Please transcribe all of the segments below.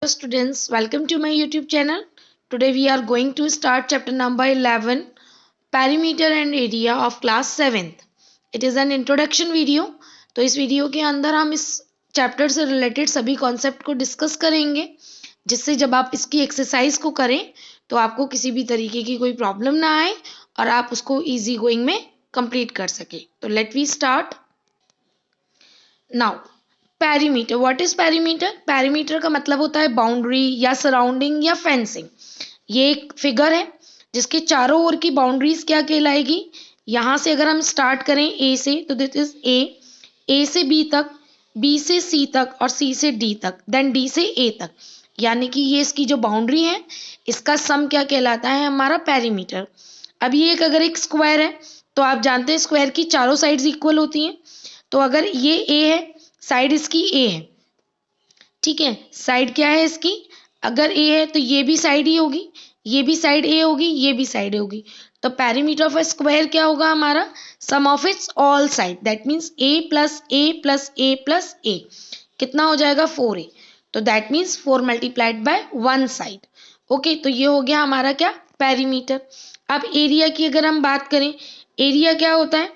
students, welcome to my YouTube channel. Today we are going to start chapter number 11, Perimeter and Area of class 7th. It is an introduction video. तो इस video के अंदर हम इस chapter से related सभी concept को discuss करेंगे, जिससे जब आप इसकी एक्सरसाइज को करें तो आपको किसी भी तरीके की कोई प्रॉब्लम ना आए और आप उसको इजी गोइंग में कंप्लीट कर सके. तो let we start now. Perimeter, what is perimeter? Perimeter का मतलब होता है बाउंड्री या सराउंडिंग या फेंसिंग. ये एक फिगर है जिसके चारों ओर की बाउंड्रीज क्या कहलाएगी. यहां से अगर हम स्टार्ट करें ए से तो दिस इज ए से बी तक, बी से सी तक और सी से डी तक, देन डी से ए तक, यानी कि ये इसकी जो बाउंड्री है इसका सम क्या कहलाता है? हमारा पेरीमीटर. अब ये अगर एक स्क्वायर है तो आप जानते हैं स्क्वायर की चारों साइड्स इक्वल होती हैं. तो अगर ये ए है, साइड इसकी ए है, ठीक है, साइड क्या है इसकी? अगर ए है तो ये भी साइड ही होगी, ये भी साइड ए होगी, ये भी साइड ए होगी. तो पेरीमीटर ऑफ अ स्क्वायर क्या होगा हमारा? Sum of its all side, that means a plus a plus a plus a. कितना हो जाएगा? 4a. तो that means 4 multiplied by 1 side. Okay, तो ये हो गया हमारा क्या? पेरीमीटर. अब एरिया की अगर हम बात करें, एरिया क्या होता है?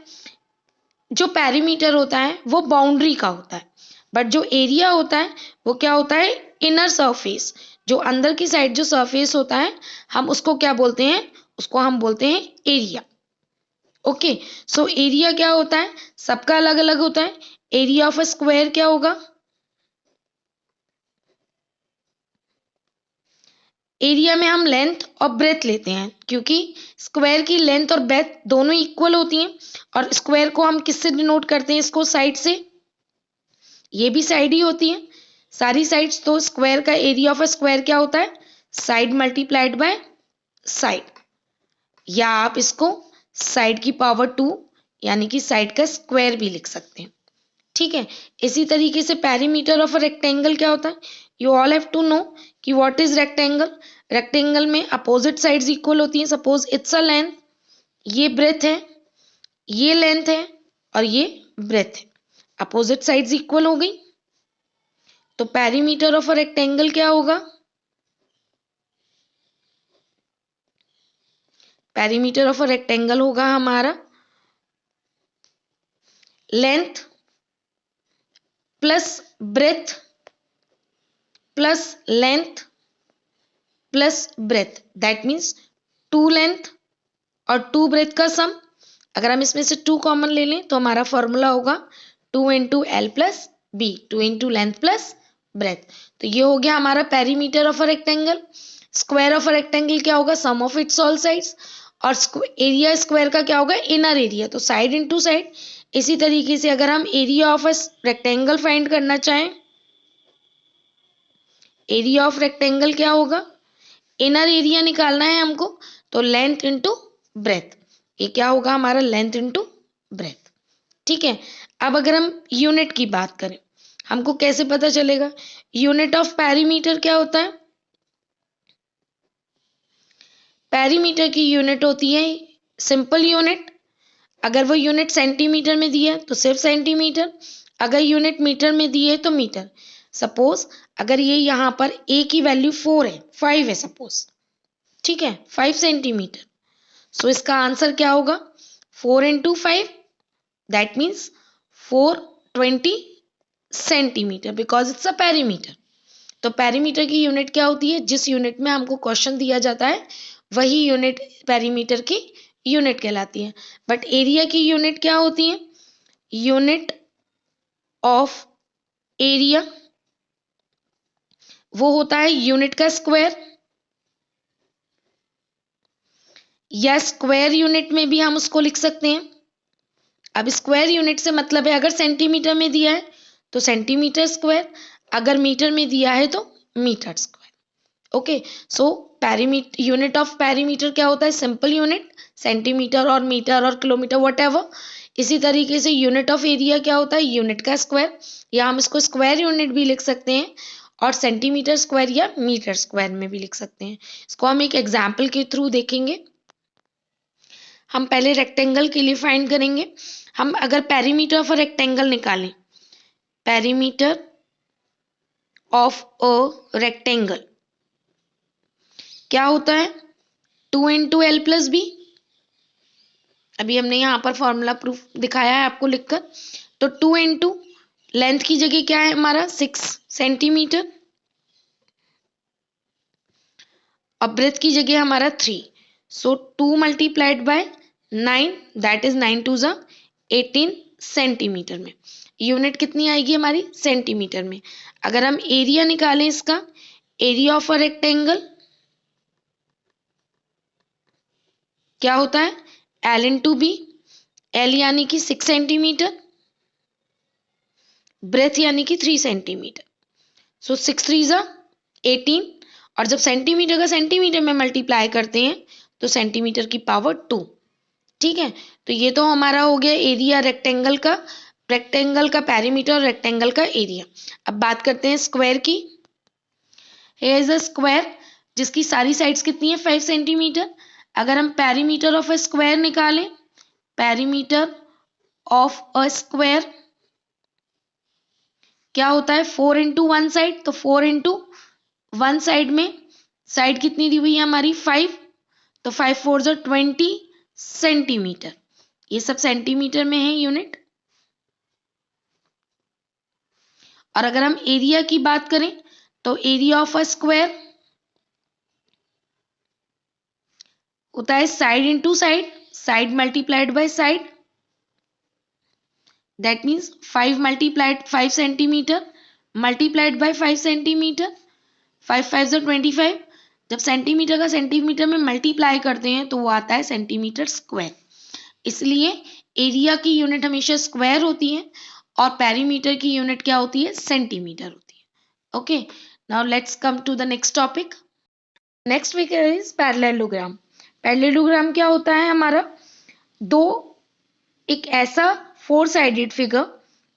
जो पेरीमीटर होता है वो बाउंड्री का होता है, बट जो एरिया होता है वो क्या होता है? Inner surface. जो अंदर की साइड जो सरफेस होता है हम उसको क्या बोलते हैं? उसको हम बोलते हैं एरिया. ओके, सो एरिया क्या होता है? सबका अलग अलग होता है. एरिया ऑफ अ स्क्वायर क्या होगा? एरिया में हम लेंथ और ब्रेथ लेते हैं, क्योंकि स्क्वायर की लेंथ और ब्रेथ दोनों इक्वल होती हैं. और स्क्वायर को हम किससे डिनोट करते हैं? इसको साइड से. ये भी साइड ही होती है, सारी साइड्स. तो स्क्वायर का एरिया ऑफ अ स्क्वायर क्या होता है? साइड मल्टीप्लाइड बाय साइड, या आप इसको साइड की पावर 2 यानी कि साइड का स्क्वायर भी लिख सकते हैं. ठीक है. इसी तरीके से पेरीमीटर ऑफ अ रेक्टेंगल क्या होता है? You all have to know कि व्हाट इज रेक्टेंगल. रेक्टेंगल में अपोजिट साइड्स इक्वल होती हैं. सपोज इट्स अ लेंथ, ये ब्रेथ है, ये लेंथ है और ये ब्रेथ है. अपोजिट साइड्स इक्वल हो गई. तो पेरीमीटर ऑफ अ रेक्टेंगल क्या होगा? पेरीमीटर ऑफ अ रेक्टेंगल होगा हमारा length plus breath plus length plus breath, that means 2 length और 2 ब्रेथ का सम. अगर हम इसमें से 2 कॉमन ले लें तो हमारा फॉर्मूला होगा 2 into L plus B, 2 into length plus breadth. तो ये हो गया हमारा perimeter of a rectangle. Square of a rectangle क्या होगा? Sum of its all sides. और एरिया स्क्वायर का क्या होगा? Inner area. तो साइड इंटू साइड. इसी तरीके से अगर हम area of a rectangle find करना चाहें, एरिया ऑफ रेक्टेंगल क्या होगा? इनर एरिया निकालना है हमको, तो लेंथ इंटू ब्रेथ. ये क्या होगा हमारा? Length into breath. ठीक है. अब अगर हम यूनिट की बात करें, हमको कैसे पता चलेगा? यूनिट ऑफ पेरीमीटर क्या होता है? पेरीमीटर की यूनिट होती है सिंपल यूनिट. अगर वो यूनिट सेंटीमीटर में दी है तो सिर्फ सेंटीमीटर, अगर यूनिट मीटर में दी है तो मीटर. सपोज अगर ये यहाँ पर ए की वैल्यू 4 है, 5 है सपोज, ठीक है, 5 सेंटीमीटर. सो इसका आंसर क्या होगा? 4 into 5, that means 420 centimetre, because it's a perimeter. तो पेरीमीटर की यूनिट क्या होती है? जिस यूनिट में हमको क्वेश्चन दिया जाता है वही यूनिट पेरीमीटर की यूनिट कहलाती है. बट एरिया की यूनिट क्या होती है? यूनिट ऑफ एरिया वो होता है यूनिट का स्क्वायर, या स्क्वायर यूनिट में भी हम उसको लिख सकते हैं. अब स्क्वायर यूनिट से मतलब है अगर सेंटीमीटर में दिया है तो सेंटीमीटर स्क्वायर, अगर मीटर में दिया है तो metre square. Okay, so perimeter, unit of perimeter क्या होता है? सिंपल यूनिट, सेंटीमीटर और मीटर और किलोमीटर व्हाटएवर. इसी तरीके से यूनिट ऑफ एरिया क्या होता है? यूनिट का स्क्वायर, या हम इसको स्क्वायर यूनिट भी लिख सकते हैं और सेंटीमीटर स्क्वायर या मीटर स्क्वायर में भी लिख सकते हैं. इसको हम एक एग्जाम्पल के थ्रू देखेंगे. हम पहले रेक्टेंगल के लिए फाइंड करेंगे. हम अगर पेरीमीटर ऑफ अ रेक्टेंगल निकालें, पेरीमीटर ऑफ अ रेक्टेंगल क्या होता है? 2 इंटू एल प्लस बी। अभी हमने यहाँ पर फॉर्मूला प्रूफ दिखाया है आपको लिखकर। तो 2 इंटू लेंथ की जगह क्या है हमारा 6 सेंटीमीटर और ब्रेथ की जगह हमारा 3। So 2 multiplied by 9 that is 9 टू ज़ा 18 सेंटीमीटर में। यूनिट कितनी आएगी हमारी? सेंटीमीटर में। अगर हम एरिया निकालें इसका, एरिया ऑफ अ रेक्टेंगल क्या होता है? L into B. एल यानी कि 6 सेंटीमीटर, ब्रेथ यानी कि 3 सेंटीमीटर। सो 6 3 ज़ा 18 और जब सेंटीमीटर का सेंटीमीटर में मल्टीप्लाई करते हैं तो सेंटीमीटर की पावर 2। ठीक है, तो ये तो हमारा हो गया एरिया रेक्टेंगल का पेरीमीटर और रेक्टेंगल का एरिया। अब बात करते हैं स्क्वायर की। हियर इज अ स्क्वायर जिसकी सारी साइड्स कितनी है? 5 सेंटीमीटर। अगर हम पेरीमीटर ऑफ अ स्क्वायर निकालें, पेरीमीटर ऑफ अ स्क्वायर क्या होता है? 4 इंटू वन साइड। तो 4 इंटू वन साइड में साइड कितनी दी हुई है हमारी? 5। तो 5 4 जो 20 सेंटीमीटर। ये सब सेंटीमीटर में है यूनिट। और अगर हम एरिया की बात करें तो एरिया ऑफ अ स्क्वायर होता है side into side, side multiplied by side. That means 5 multiplied 5 centimetre multiplied by 5 centimetre. 5 5 जो 25। जब सेंटीमीटर का सेंटीमीटर में मल्टीप्लाई करते हैं तो वो आता है सेंटीमीटर स्क्वायर। इसलिए एरिया की यूनिट हमेशा स्क्वायर होती है और पेरीमीटर की यूनिट क्या होती है? सेंटीमीटर होती है। Okay, now let's come to the next topic. Next figure is parallelogram. Parallelogram क्या होता है हमारा? दो एक ऐसा 4 साइडेड फिगर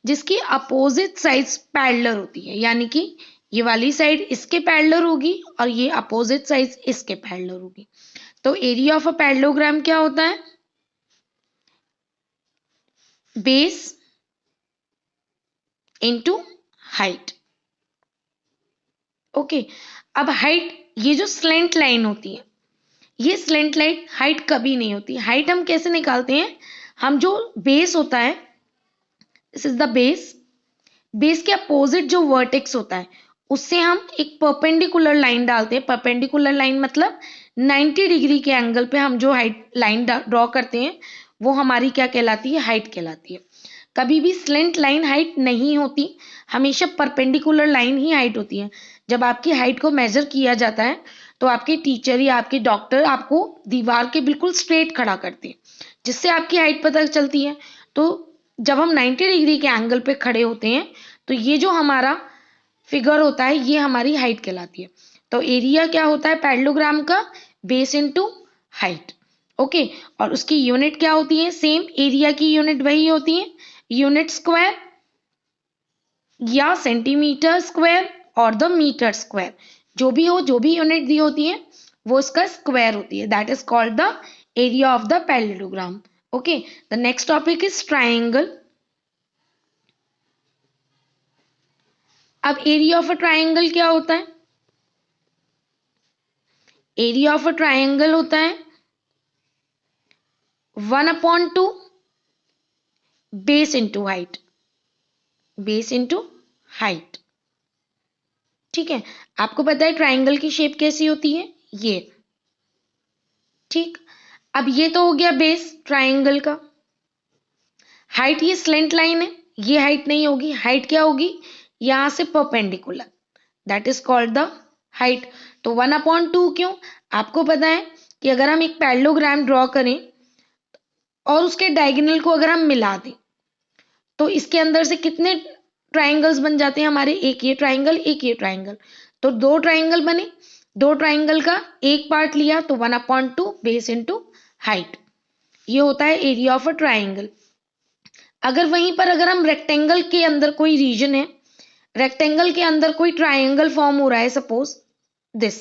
जिसकी अपोजिट साइड्स पैरेलल होती है, यानी कि ये वाली साइड इसके पैरेलल होगी और ये अपोजिट साइड इसके पैरेलल होगी। तो एरिया ऑफ अ पैरेललोग्राम क्या होता है? Base into height. ओके, अब हाइट, ये जो स्लेंट लाइन होती है, ये स्लेंट लाइन हाइट कभी नहीं होती। हाइट हम कैसे निकालते हैं? हम जो बेस होता है, this is the base, base के अपोजिट जो वर्टेक्स होता है उससे हम एक परपेंडिकुलर लाइन डालते हैं। परपेंडिकुलर लाइन मतलब 90 डिग्री के एंगल पे हम जो हाइट लाइन ड्रॉ करते हैं वो हमारी क्या कहलाती है? हाइट कहलाती है। कभी भी स्लेंट लाइन हाइट नहीं होती, हमेशा परपेंडिकुलर लाइन ही हाइट होती है। जब आपकी हाइट को मेजर किया जाता है तो आपके टीचर या आपके डॉक्टर आपको दीवार के बिल्कुल स्ट्रेट खड़ा करते हैं, जिससे आपकी हाइट पता चलती है। तो जब हम 90 डिग्री के एंगल पे खड़े होते हैं तो ये जो हमारा फिगर होता है ये हमारी हाइट कहलाती है। तो एरिया क्या होता है पैरेललोग्राम का? Base into height. ओके, और उसकी यूनिट क्या होती है? सेम एरिया की यूनिट वही होती है, यूनिट स्क्वायर या सेंटीमीटर स्क्वायर और द मीटर स्क्वायर। जो भी हो, जो भी यूनिट दी होती है वो इसका स्क्वायर होती है। That is called the area of the parallelogram. Okay, the next topic is triangle. अब एरिया ऑफ अ ट्राइंगल क्या होता है? एरिया ऑफ अ ट्राइंगल होता है 1/2 base into height. Base into height. ठीक है, आपको पता है ट्राइंगल की शेप कैसी होती है? ये। ठीक, अब ये तो हो गया बेस ट्राइंगल का। हाइट ये स्लेंट लाइन है, ये हाइट नहीं होगी। हाइट क्या होगी? यहां से perpendicular, that is called the height. तो 1/2 क्यों? आपको पता है कि अगर हम एक पैरेललोग्राम ड्रॉ करें और उसके डायगोनल को अगर हम मिला दें तो इसके अंदर से कितने ट्राइंगल्स बन जाते हैं हमारे? एक ये ट्राइंगल, एक ये ट्राइंगल। तो 2 ट्राइंगल बने। 2 ट्राइंगल का एक पार्ट लिया तो 1/2 बेस इंटू हाइट। ये होता है एरिया ऑफ अ ट्राइंगल। अगर वहीं पर अगर हम रेक्टेंगल के अंदर कोई रीजन है, रेक्टेंगल के अंदर कोई ट्राइंगल फॉर्म हो रहा है, सपोज दिस,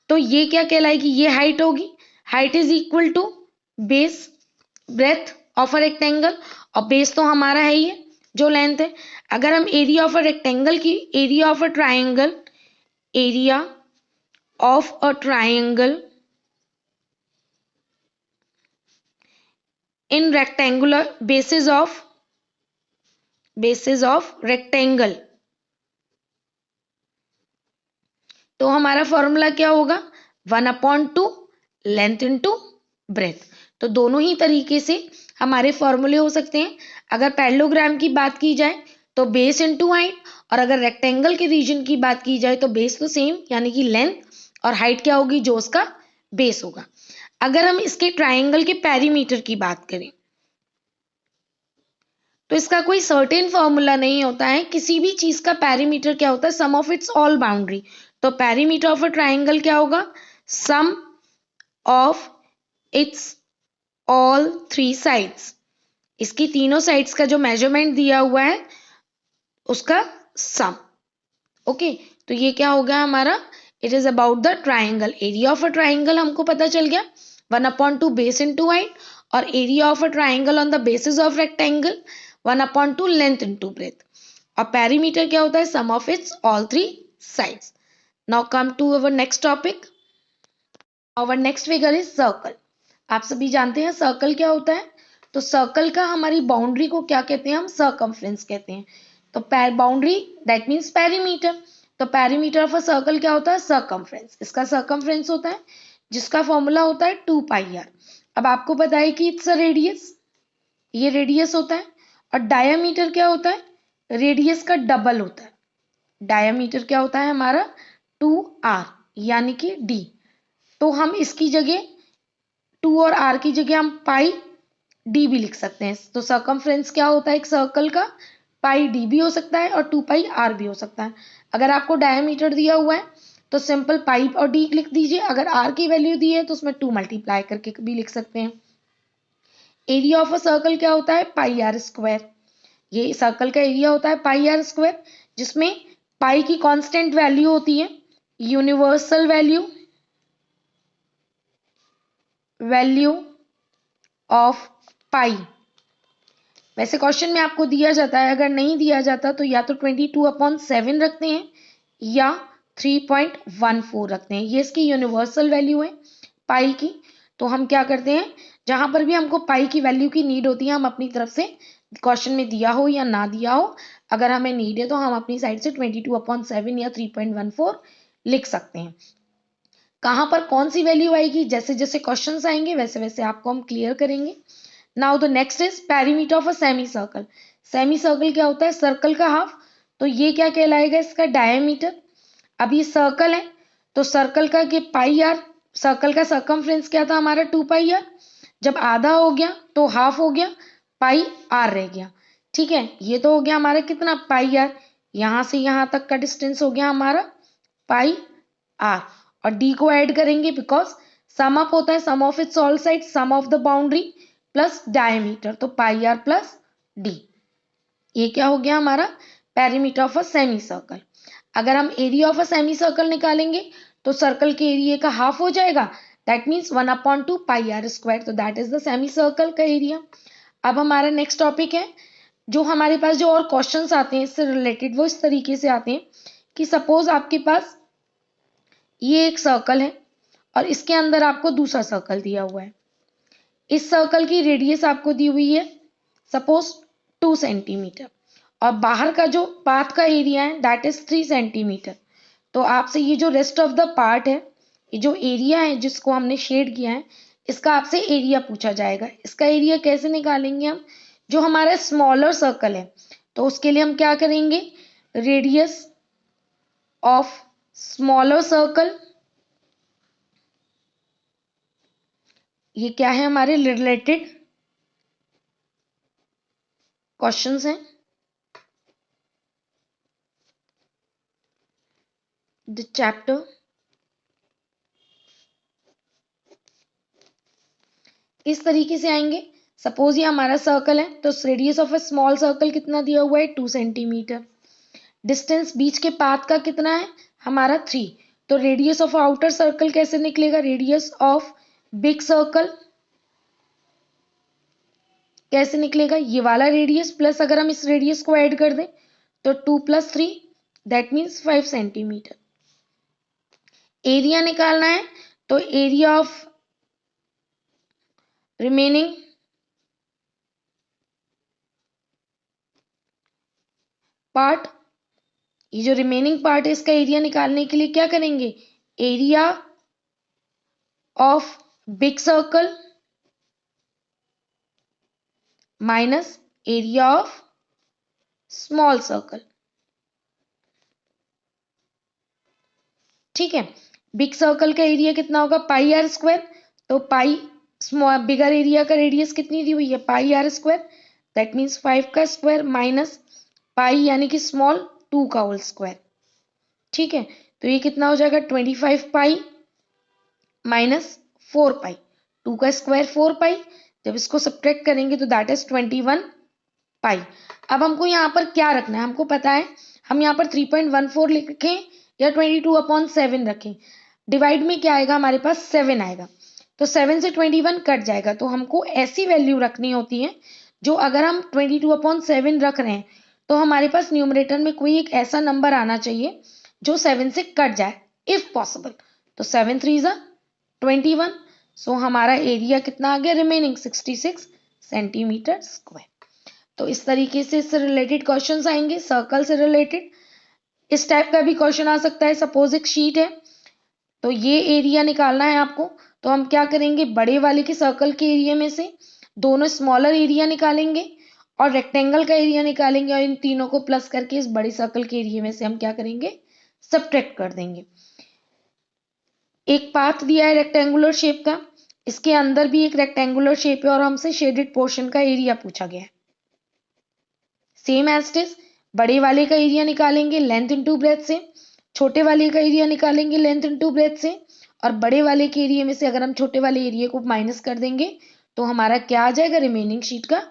तो ये क्या कहलाएगी? ये हाइट होगी। Height is equal to base breadth of a rectangle, और बेस तो हमारा है ये जो लेंथ है। अगर हम एरिया ऑफ अ रेक्टेंगल की area of a triangle in rectangular basis of rectangle, तो हमारा फॉर्मूला क्या होगा 1/2 लेंथ इंटू ब्रेथ। तो दोनों ही तरीके से हमारे फॉर्मूले हो सकते हैं। अगर पैरेललोग्राम की बात की जाए तो बेस इंटू हाइट, और अगर रेक्टेंगल के रीजन की बात की जाए तो बेस तो सेम यानी कि लेंथ, और हाइट क्या होगी जो उसका बेस होगा। अगर हम इसके ट्राइंगल के पेरीमीटर की बात करें तो इसका कोई सर्टेन फॉर्मूला नहीं होता है। किसी भी चीज का पेरीमीटर क्या होता है sum of its all boundary. तो पेरीमीटर ऑफ अ ट्राइंगल क्या होगा sum of its all 3 sides. इसकी तीनों साइड्स का जो मेजरमेंट दिया हुआ है उसका सम। ओके, तो ये क्या हो गया हमारा it is about the triangle. Area of a triangle हमको पता चल गया 1/2 बेस इंटू हाइट, और area of a triangle on the basis of rectangle 1/2 length into breadth. और पेरीमीटर क्या होता है sum of its all 3 sides. Now come to our next topic. Our next figure is circle. आप सभी जानते हैं circle क्या होता है। तो सर्कल का हमारी बाउंड्री को क्या कहते हैं हम सर्कमफ्रेंस कहते हैं। तो बाउंड्री दैट मीन्स पेरीमीटर। तो पेरीमीटर ऑफ अ सर्कल क्या होता है सर्कमफ्रेंस। इसका सर्कमफ्रेंस होता है जिसका फॉर्मूला होता है 2πr। अब आपको पता है कि इट्स अ रेडियस, ये रेडियस होता है। और डायमीटर क्या होता है रेडियस का डबल होता है। डायमीटर क्या होता है हमारा 2r यानी कि d। तो हम इसकी जगह 2 और r की जगह हम पाई d भी लिख सकते हैं। तो सर्कमफ्रेंस क्या होता है एक सर्कल का पाई d भी हो सकता है और 2πr भी हो सकता है। अगर आपको डायमीटर दिया हुआ है तो सिंपल पाई और d लिख दीजिए। अगर r की वैल्यू दी है तो उसमें 2 मल्टीप्लाई करके भी लिख सकते हैं। एरिया ऑफ अ सर्कल क्या होता है πr²। ये सर्कल का एरिया होता है πr², जिसमें पाई की कांस्टेंट वैल्यू होती है यूनिवर्सल वैल्यू ऑफ पाई। वैसे क्वेश्चन में आपको दिया जाता है, अगर नहीं दिया जाता तो या तो 22/7 रखते हैं या 3.14 रखते हैं। ये इसकी यूनिवर्सल वैल्यू है पाई की। तो हम क्या करते हैं जहां पर भी हमको पाई की वैल्यू की नीड होती है हम अपनी तरफ से क्वेश्चन में दिया हो या ना दिया हो, अगर हमें नीड है तो हम अपनी साइड से 22/7 या 3.14 लिख सकते हैं। कहां पर कौन सी वैल्यू आएगी जैसे जैसे क्वेश्चंस आएंगे वैसे वैसे आपको हम क्लियर करेंगे। Now the next is perimeter of a semi circle. Semi circle क्या होता है सर्कल का हाफ। तो ये क्या कहलाएगा इसका डायमीटर। अब ये सर्कल है तो सर्कल का कि πr, सर्कल का सर्कमफ्रेंस क्या था हमारा 2πr। जब आधा हो गया तो हाफ हो गया πr रह गया। ठीक है, ये तो हो गया हमारा कितना πr, यहां से यहां तक का डिस्टेंस हो गया हमारा πr। और d को ऐड करेंगे बिकॉज सम अप होता है sum of its all side sum of the boundary plus diameter, तो πr प्लस d। ये क्या हो गया हमारा perimeter of a semi circle. अगर हम area of a semi circle निकालेंगे तो सर्कल के एरिया का हाफ हो जाएगा दैट मीन्स 1/2 πr²। तो that is the semi circle का एरिया। अब हमारा नेक्स्ट टॉपिक है जो हमारे पास जो और क्वेश्चंस आते हैं इससे रिलेटेड वो इस तरीके से आते हैं कि सपोज आपके पास ये एक सर्कल है और इसके अंदर आपको दूसरा सर्कल दिया हुआ है। इस सर्कल की रेडियस आपको दी हुई है सपोज 2 सेंटीमीटर और बाहर का जो पाथ का एरिया है दैट इज 3 सेंटीमीटर। तो आपसे ये जो रेस्ट ऑफ द पार्ट है, ये जो एरिया है जिसको हमने शेड किया है, इसका आपसे एरिया पूछा जाएगा। इसका एरिया कैसे निकालेंगे हम, जो हमारा स्मॉलर सर्कल है तो उसके लिए हम क्या करेंगे रेडियस ऑफ स्मॉलर सर्कल, ये क्या है हमारे रिलेटेड क्वेश्चंस हैं। द चैप्टर इस तरीके से आएंगे। सपोज ये हमारा सर्कल है तो radius of a small circle कितना दिया हुआ है 2 सेंटीमीटर। डिस्टेंस बीच के पाथ का कितना है हमारा 3। तो रेडियस ऑफ आउटर सर्कल कैसे निकलेगा रेडियस ऑफ बिग सर्कल कैसे निकलेगा, ये वाला रेडियस प्लस अगर हम इस रेडियस को ऐड कर दें तो 2 + 3 दैट मीन्स 5 सेंटीमीटर। एरिया निकालना है तो एरिया ऑफ रिमेनिंग पार्ट, ये जो रिमेनिंग पार्ट है इसका एरिया निकालने के लिए क्या करेंगे, area of big circle minus area of small circle. ठीक है, बिग सर्कल का एरिया कितना होगा πr², तो पाई स्मॉल बिगर एरिया का रेडियस कितनी दी हुई है πr², दैट मीन्स 5 का स्क्वायर माइनस पाई यानी कि स्मॉल 2 का होल स्क्वायर। ठीक है, तो ये कितना हो जाएगा 25 पाई माइनस 4 पाई, 2 का स्क्वायर 4 पाई, जब इसको सब्ट्रैक्ट करेंगे तो दैट इज 21 पाई। अब हमको यहाँ पर क्या रखना है, हमको पता है हम यहाँ पर 3.14 लिखें या 22/7 रखें। डिवाइड में क्या आएगा, हमारे पास 7 आएगा, तो 7 से 21 कट जाएगा, तो हमको ऐसी वैल्यू रखनी होती है जो अगर हम 22/7 रख रहे हैं तो हमारे पास न्यूमरेटर में कोई एक ऐसा नंबर आना चाहिए जो 7 से कट जाए इफ पॉसिबल। तो 7 3 ज़ा 21, सो हमारा एरिया कितना आ गया रिमेनिंग 66 सेंटीमीटर स्क्वायर। तो इस तरीके से इससे रिलेटेड क्वेश्चंस आएंगे, सर्कल से रिलेटेड। इस टाइप का भी क्वेश्चन आ सकता है, सपोज एक शीट है तो ये एरिया निकालना है आपको, तो हम क्या करेंगे, बड़े वाले के सर्कल के एरिया में से दोनों स्मॉलर एरिया निकालेंगे और रेक्टेंगल का एरिया निकालेंगे, और इन तीनों को प्लस करके इस बड़े सर्कल के एरिया में से हम क्या करेंगे, सब्ट्रैक्ट कर देंगे। एक पाथ दिया है रेक्टेंगुलर शेप का, इसके अंदर भी एक रेक्टेंगुलर शेप है और हमसे शेडेड पोर्शन का एरिया पूछा गया है। सेम एज इट इज, बड़े वाले का एरिया निकालेंगे लेंथ इनटू ब्रेथ से, छोटे वाले का एरिया निकालेंगे लेंथ इनटू ब्रेथ से, और बड़े वाले के एरिया में से अगर हम छोटे वाले एरिया को माइनस कर देंगे तो हमारा क्या आ जाएगा, रिमेनिंग शीट का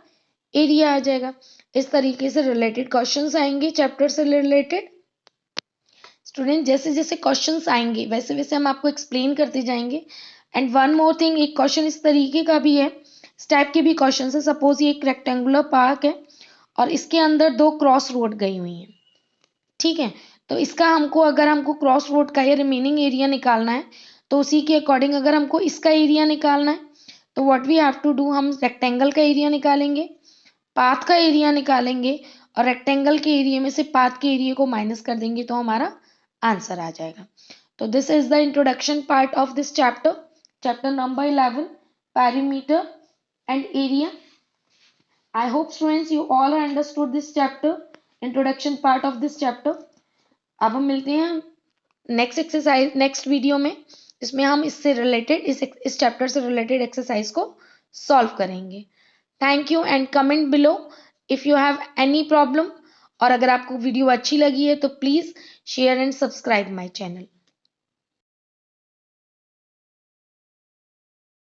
एरिया आ जाएगा। इस तरीके से रिलेटेड क्वेश्चंस आएंगे चैप्टर से रिलेटेड। स्टूडेंट जैसे जैसे क्वेश्चंस आएंगे वैसे वैसे हम आपको एक्सप्लेन करते जाएंगे। एंड वन मोर थिंग, एक क्वेश्चन इस तरीके का भी है, इस टाइप के भी क्वेश्चन है। सपोज ये एक रेक्टेंगुलर पार्क है और इसके अंदर 2 क्रॉस रोड गई हुई हैं। ठीक है, तो इसका हमको अगर हमको क्रॉस रोड का या रिमेनिंग एरिया निकालना है तो उसी के अकॉर्डिंग अगर हमको इसका एरिया निकालना है तो what we have to do, हम रेक्टेंगल का एरिया निकालेंगे, पाथ का एरिया निकालेंगे और रेक्टेंगल के एरिया में से पाथ के एरिया को माइनस कर देंगे तो हमारा आंसर आ जाएगा। तो this is the introduction part of this chapter, chapter number 11, perimeter and area. I hope students you all understood this chapter, introduction part of this chapter. अब हम मिलते हैं नेक्स्ट एक्सरसाइज नेक्स्ट वीडियो में, जिसमें हम इससे रिलेटेड इस chapter से रिलेटेड एक्सरसाइज को सॉल्व करेंगे। Thank you and comment below if you have any problem. और अगर आपको वीडियो अच्छी लगी है तो please share and subscribe my channel.